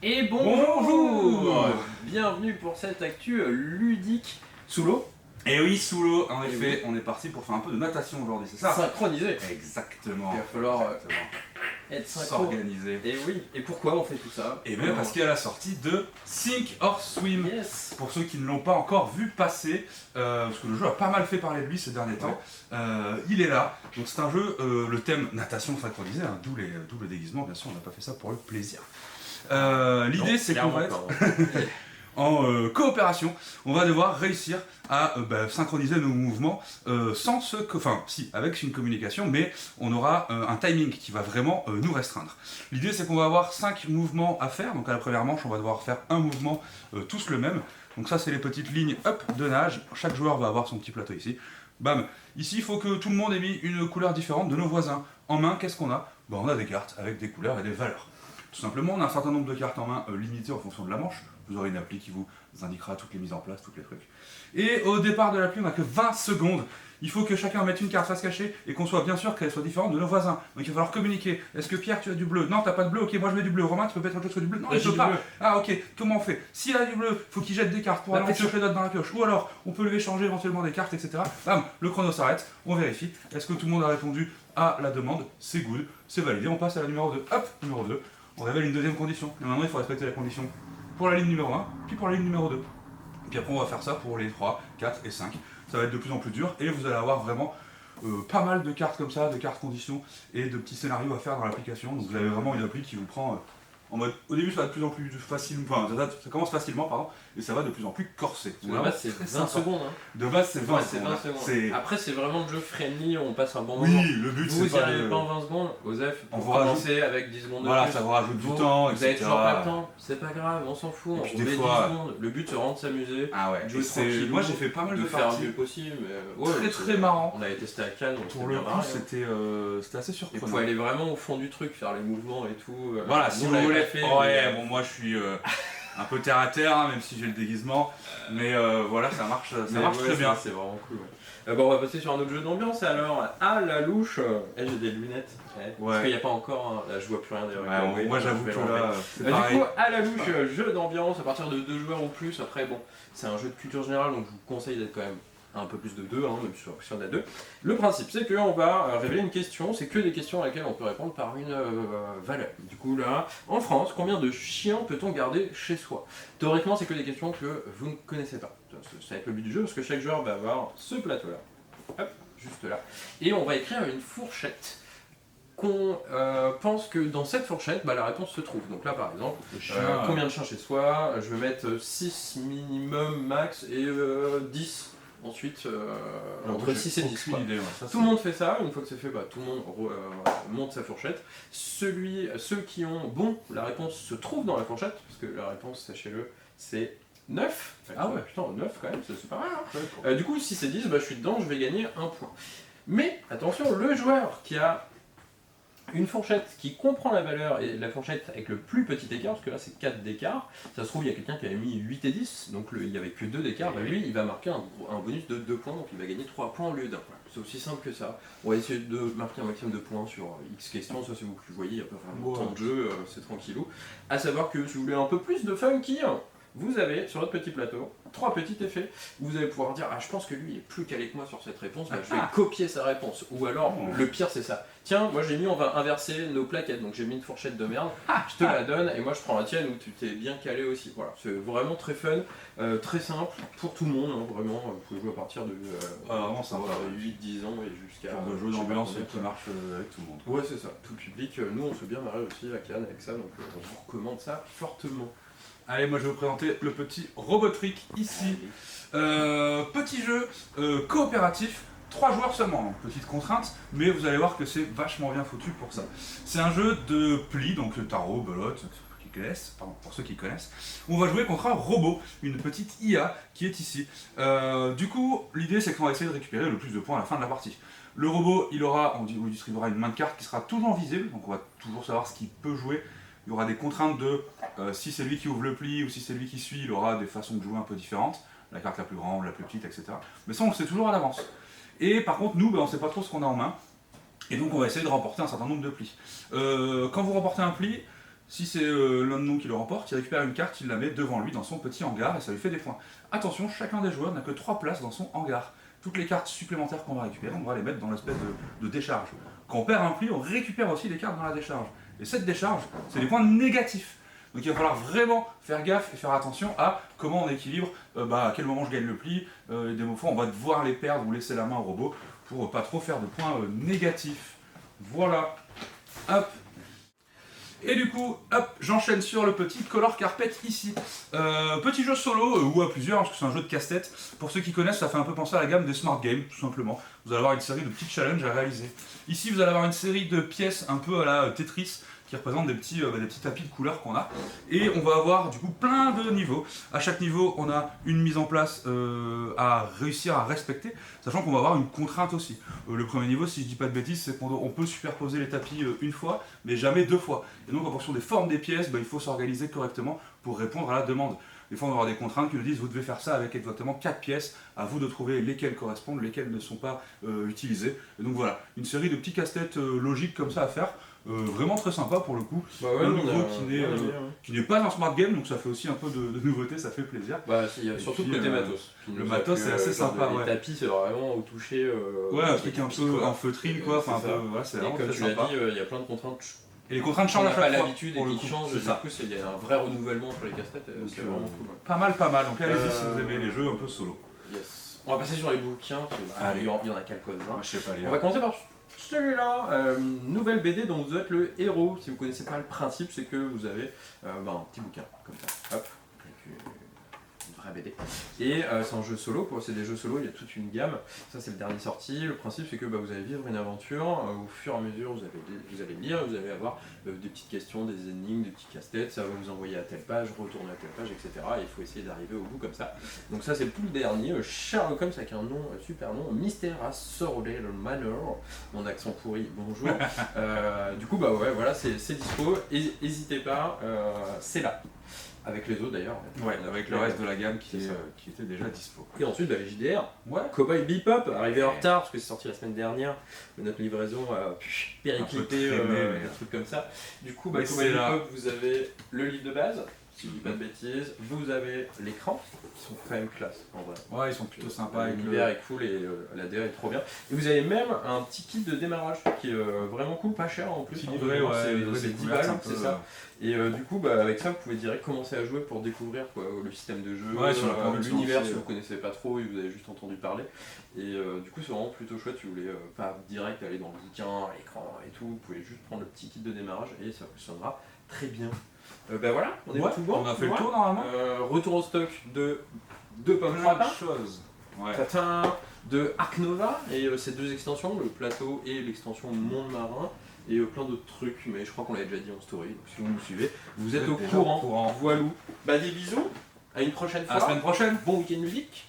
Et bonjour, Bonjour. Bienvenue pour cette actu ludique sous l'eau, Et oui, sous l'eau, en Et effet, on est parti pour faire un peu de natation aujourd'hui, c'est ça? synchronisée. Exactement. Il va falloir Exactement. être synchro. S'organiser. Et oui, et pourquoi on fait tout ça? Et bien parce qu'il y a la sortie de Sink or Swim. Yes. Pour ceux qui ne l'ont pas encore vu passer, parce que le jeu a pas mal fait parler de lui ces derniers temps, il est là. Donc c'est un jeu, le thème natation synchronisée, hein, d'où le déguisement, bien sûr, on n'a pas fait ça pour le plaisir. L'idée c'est qu'on va être en coopération, on va devoir réussir à synchroniser nos mouvements sans avec une communication, mais on aura un timing qui va vraiment nous restreindre. L'idée c'est qu'on va avoir 5 mouvements à faire, donc à la première manche on va devoir faire un mouvement tous le même. Donc ça c'est les petites lignes up de nage, chaque joueur va avoir son petit plateau ici. Bam. Ici il faut que tout le monde ait mis une couleur différente de nos voisins. En main qu'est-ce qu'on a? On a des cartes avec des couleurs et des valeurs. Tout simplement, on a un certain nombre de cartes en main limitées en fonction de la manche. Vous aurez une appli qui vous indiquera toutes les mises en place, tous les trucs. Et au départ de l'appli, on n'a que 20 secondes. Il faut que chacun mette une carte face cachée et qu'on soit bien sûr qu'elle soit différente de nos voisins. Donc il va falloir communiquer. Est-ce que Pierre, tu as du bleu? Non, t'as pas de bleu. Ok, moi je mets du bleu. Romain, tu peux mettre autre chose que du bleu? Non, il peut pas. Ah, ok, comment on fait? S'il a du bleu, faut qu'il jette des cartes pour aller en piocher d'autres dans la pioche. Ou alors, on peut lui échanger éventuellement des cartes, etc. Bam, le chrono s'arrête, on vérifie. Est-ce que tout le monde a répondu à la demande? C'est good, c'est validé. On passe à la numéro 2. Hop, numéro 2. On révèle une deuxième condition. Et maintenant, il faut respecter la condition pour la ligne numéro 1, puis pour la ligne numéro 2. Et puis après, on va faire ça pour les 3, 4 et 5. Ça va être de plus en plus dur et vous allez avoir vraiment pas mal de cartes comme ça, de cartes conditions et de petits scénarios à faire dans l'application. Donc vous avez vraiment une appli qui vous prend en mode. Au début, ça va de plus en plus facile, enfin, ça commence facilement, pardon, et ça va de plus en plus corsé. De base, c'est 20 secondes. Hein. De base, c'est 20 Ouais, secondes. secondes. Après, c'est vraiment le jeu friendly, on passe un bon Oui, moment. le but Vous c'est n'y pas arrivez de. pas en 20 secondes, Osef, On pour vous commencer avec 10 secondes de Voilà, plus. ça vous rajoute du Vous temps, avez etc. toujours pas le temps, c'est pas grave, on s'en fout, Et on puis met des 10 fois- secondes. Le but c'est vraiment de s'amuser, Ah ouais, de jouer et c'est- tranquillou, moi j'ai fait pas mal de de faire le parties. mieux possible. Mais, Très, très marrant. On avait testé à Cannes, on Pour s'était le bien coup, marré, hein. c'était assez Et surprenant. vous pouvez aller vraiment au fond du truc, faire les mouvements et tout. Voilà, Nous, si on vous l'avait voulez. pas fait, Ouais, mais, bon, moi je suis un peu terre à terre, hein, même si j'ai le déguisement. Mais voilà, ça marche mais très ouais, bien. C'est vraiment cool. Ouais. Bon, on va passer sur un autre jeu d'ambiance alors. À la louche. J'ai des lunettes. Parce qu'il n'y a pas encore. Là, je vois plus rien d'ailleurs. Ouais, moi j'avoue que là, c'est Du pareil. coup, à la louche, jeu d'ambiance à partir de 2 joueurs ou plus. Après, bon, c'est un jeu de culture générale, donc je vous conseille d'être quand même un peu plus de 2, hein, même si on a 2. Le principe, c'est qu'on va révéler une question. C'est que des questions à laquelles on peut répondre par une valeur. Du coup, là, en France, combien de chiens peut-on garder chez soi? Théoriquement, c'est que des questions que vous ne connaissez pas. Ça va être le but du jeu, parce que chaque joueur va avoir ce plateau-là. Hop, juste là. Et on va écrire une fourchette qu'on pense que dans cette fourchette, la réponse se trouve. Donc là, par exemple, combien de chiens chez soi? Je vais mettre 6 minimum, max, et 10 ensuite, entre 6 et 10. Quoi. Idée, ouais. Tout le monde fait ça, une fois que c'est fait, tout le monde monte sa fourchette. Ceux qui ont la réponse se trouve dans la fourchette, parce que la réponse, sachez-le, c'est 9. Ah ouais. Putain, 9 quand même, c'est pas mal. Hein. Du coup, si c'est 10, je suis dedans, je vais gagner 1 point. Mais attention, le joueur qui a une fourchette qui comprend la valeur et la fourchette avec le plus petit écart, parce que là c'est 4 d'écart, ça se trouve il y a quelqu'un qui avait mis 8 et 10, donc il n'y avait que 2 d'écart, lui il va marquer un bonus de 2 points, donc il va gagner 3 points au lieu d'un. C'est aussi simple que ça. On va essayer de marquer un maximum de points sur X questions, ça c'est vous qui voyez, il n'y a pas vraiment tant de jeu, c'est tranquillou. À savoir que si vous voulez un peu plus de funky, vous avez sur votre petit plateau 3 petits effets où vous allez pouvoir dire je pense que lui est plus calé que moi sur cette réponse, je vais copier sa réponse. Ou alors le pire c'est ça. Tiens, moi j'ai mis on va inverser nos plaquettes, donc j'ai mis une fourchette de merde, je te la donne et moi je prends la tienne où tu t'es bien calé aussi. Voilà, c'est vraiment très fun, très simple pour tout le monde, hein, vraiment. Vous pouvez jouer à partir de vraiment sympa. 8-10 ans et jusqu'à. Genre de jeu d'ambiance qui marche avec tout le monde. Ouais, c'est ça, tout le public. Nous on se bien marré aussi à Cannes avec ça, donc on vous recommande ça fortement. Allez, moi je vais vous présenter le petit Robotrick ici. Petit jeu coopératif, 3 joueurs seulement, donc petite contrainte, mais vous allez voir que c'est vachement bien foutu pour ça. C'est un jeu de pli, donc tarot, belote, pour ceux qui connaissent. On va jouer contre un robot, une petite IA qui est ici. Du coup, l'idée c'est qu'on va essayer de récupérer le plus de points à la fin de la partie. Le robot, on lui distribuera une main de cartes qui sera toujours visible, donc on va toujours savoir ce qu'il peut jouer. Il y aura des contraintes de si c'est lui qui ouvre le pli ou si c'est lui qui suit, il aura des façons de jouer un peu différentes. La carte la plus grande, la plus petite, etc. Mais ça, on le sait toujours à l'avance. Et par contre, nous, on ne sait pas trop ce qu'on a en main. Et donc, on va essayer de remporter un certain nombre de plis. Quand vous remportez un pli, Si c'est l'un de nous qui le remporte, il récupère une carte, il la met devant lui dans son petit hangar et ça lui fait des points. Attention, chacun des joueurs n'a que 3 places dans son hangar. Toutes les cartes supplémentaires qu'on va récupérer, on va les mettre dans l'espèce de décharge. Quand on perd un pli, on récupère aussi des cartes dans la décharge. Et cette décharge, c'est des points négatifs. Donc il va falloir vraiment faire gaffe et faire attention à comment on équilibre, à quel moment je gagne le pli. Et des fois, on va devoir les perdre ou laisser la main au robot pour pas trop faire de points négatifs. Voilà. Hop. Et du coup, hop, j'enchaîne sur le petit Color Carpet ici. Petit jeu solo, ou à plusieurs, parce que c'est un jeu de casse-tête. Pour ceux qui connaissent, ça fait un peu penser à la gamme des Smart Games, tout simplement. Vous allez avoir une série de petits challenges à réaliser. Ici, vous allez avoir une série de pièces un peu à la Tetris, qui représentent des petits tapis de couleurs qu'on a. Et on va avoir du coup plein de niveaux. À chaque niveau, on a une mise en place à réussir à respecter, sachant qu'on va avoir une contrainte aussi. Le premier niveau, si je dis pas de bêtises, c'est qu'on peut superposer les tapis une fois, mais jamais 2 fois. Et donc en fonction des formes des pièces, il faut s'organiser correctement pour répondre à la demande. Des fois, on va avoir des contraintes qui nous disent vous devez faire ça avec exactement 4 pièces, à vous de trouver lesquelles correspondent, lesquelles ne sont pas utilisées. Et donc voilà, une série de petits casse-têtes logiques comme ça à faire. Vraiment très sympa pour le coup. Un nouveau qui n'est pas un smart game, donc ça fait aussi un peu de nouveauté, ça fait plaisir. Il y a surtout le côté matos. Le matos c'est assez sympa. Les tapis c'est vraiment au toucher. Un truc un peu en feutrine quoi. C'est vraiment très sympa. Comme tu l'as dit, il y a plein de contraintes. Et les contraintes changent à chaque fois. On n'a pas l'habitude et qui changent, du coup il y a un vrai renouvellement sur les casse-têtes, c'est vraiment cool. Pas mal. Donc allez-y si vous aimez les jeux un peu solo. Yes. On va passer sur les bouquins, il y en a quelques-uns. Je sais pas On va commencer par celui-là, nouvelle BD dont vous êtes le héros. Si vous ne connaissez pas le principe, c'est que vous avez un petit bouquin comme ça, hop, avec une vraie BD. Et c'est un jeu solo, c'est des jeux solo, il y a toute une gamme. Ça c'est le dernier sorti. Le principe c'est que vous allez vivre une aventure, au fur et à mesure vous allez lire, vous allez avoir des petites questions, des énigmes, des petits casse-têtes, ça va vous envoyer à telle page, retourner à telle page, etc. Et il faut essayer d'arriver au bout comme ça. Donc ça c'est tout le dernier, Sherlock Holmes avec un nom, super nom, Mystère à Sorrel Manor, mon accent pourri, bonjour. Du coup voilà, c'est dispo, n'hésitez pas, c'est là. Avec les autres d'ailleurs. Ouais, avec le reste de la gamme qui était déjà dispo. Et ensuite les JDR. Cowboy Bebop, arrivé en retard parce que c'est sorti la semaine dernière. Mais notre livraison a périclité, un truc comme ça. Du coup, Cowboy Bebop, vous avez le livre de base, si je dis pas de bêtises. Vous avez l'écran, qui sont quand même classe en vrai. Ouais, ils sont plutôt sympas. L'univers est cool et la DA est trop bien. Et vous avez même un petit kit de démarrage qui est vraiment cool, pas cher en plus. C'est 10 balles, c'est ça. Et du coup, avec ça, vous pouvez direct commencer à jouer pour découvrir le système de jeu, l'univers si vous ne connaissez pas trop et vous avez juste entendu parler. Et du coup, c'est vraiment plutôt chouette. Si vous voulez pas direct aller dans le bouquin, l'écran et tout, vous pouvez juste prendre le petit kit de démarrage et ça fonctionnera très bien. Voilà, on est tout bon. On a fait le tour normalement. Retour au stock de pommes choses. De Ark Nova et ces 2 extensions, le plateau et l'extension Monde Marin. Et plein d'autres trucs, mais je crois qu'on l'avait déjà dit en story, donc si vous nous suivez, vous êtes au courant. Voilou. Des bisous, à une prochaine fois. À la semaine prochaine. Bon week-end ludique.